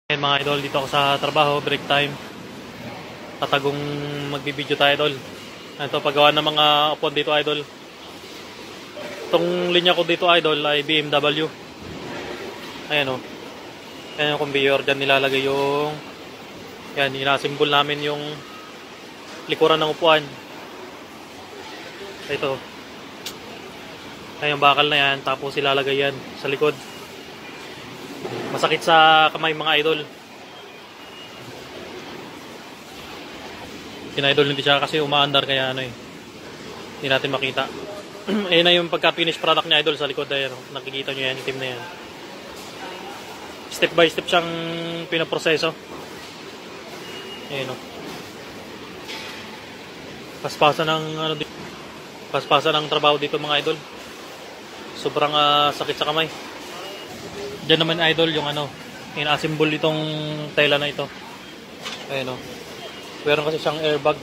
Ayan mga idol, dito ako sa trabaho, break time. Tatagong magbibideo tayo idol. Ito, paggawa ng mga upon dito idol. Itong linya ko dito idol ay BMW. Ayan o. Ayan yung conveyor, dyan nilalagay yung... Yan, inasimbol namin yung likuran ng upuan. Ito. Ayan yung bakal na yan, tapos ilalagay yan sa likod. Masakit sa kamay mga idol. Kina-idol hindi siya kasi umaandar kaya ano eh. Hindi natin makita. Ayun na yung pagka-finish product niya idol sa likod. Ayan, nakikita nyo yan, itim na yan. Step by step siyang pinaproseso. Ayan o. Paspasan ng ano dito. Paspasan ng trabaho dito mga idol. Sobrang sakit sa kamay. Diyan naman idol yung ano, ina-assemble itong tela na ito. Ayan o. Meron kasi siyang airbag.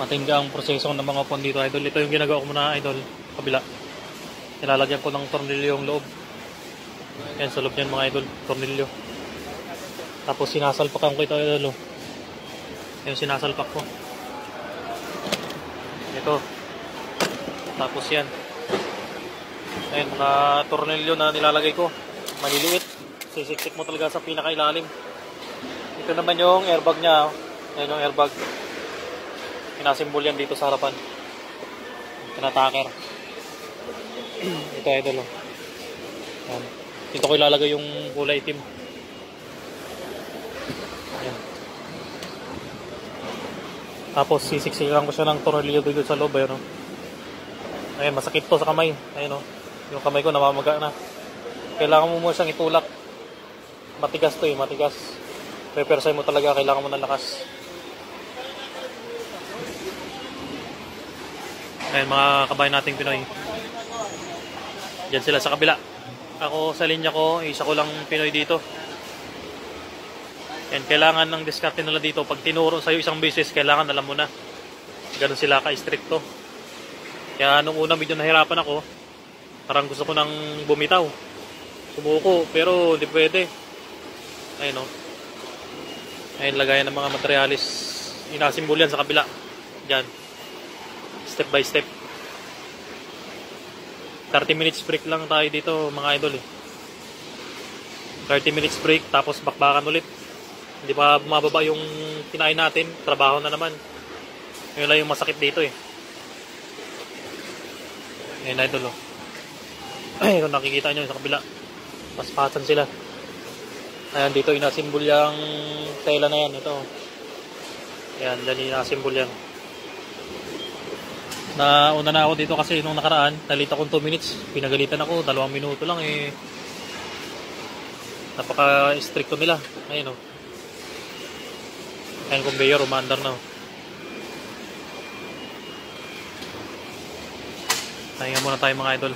Matingga ang proseso ng mga upon dito idol. Ito yung ginagawa ko muna idol, kabila. Nilalagyan ko ng tornilyo yung loob. Ayan sa loob niyan mga idol, tornilyo. Tapos sinasalpakan ko ito idol. Ayan sinasalpak ko. Ito. Tapos yan. Ayan, mga tornilyo na nilalagay ko. Maliliit. Sisiksik mo talaga sa pinakailalim. Ito naman yung airbag niya. Ayan yung airbag. Pinasimbol yan dito sa harapan. Pinataker. Ito idol. Ayan. Dito ko ilalagay yung kulay itim. Ayan. Tapos sisiksikan ko siya ng tornilyo dito sa loob. Ayan o. Ayan, masakit to sa kamay. Ayan o. Yung kamay ko namamaga na. Kailangan mo muna siyang itulak. Matigas to eh, matigas. Pepersay mo talaga, kailangan mo ng lakas. Ayan mga kabayan nating Pinoy. Diyan sila sa kabila. Ako sa linya ko, isa ko lang Pinoy dito. Ayan, kailangan ng diskarte nila dito. Pag tinuro sa'yo isang beses, kailangan alam mo na. Ganun sila ka-stricto. Kaya nung una medyo nahirapan ako. Parang gusto ko nang bumitaw. Sumuko, pero hindi pwede. Ayun o. Ayun, lagayan ng mga materialis. Inasimbol yan sa kabila. Diyan. Step by step. 30 minutes break lang tayo dito mga idol eh. 30 minutes break, tapos bakbakan ulit. Hindi pa bumababa yung kinain natin. Trabaho na naman. Yun lang yung masakit dito eh. Ayun idol o. Ay, kung nakikita nyo sa kabila, paspasan sila. Ayan, dito inasimbol yung tela na yan. Ito. Ayan, dyan inasimbol yan. Nauna na ako dito kasi nung nakaraan, nalita akong 2 minutes. Pinagalitan ako, 2 minuto lang eh. Napaka-stricto nila. Ayan o. Ayan, conveyor, umaandar na o. Tahinga muna tayo mga idol.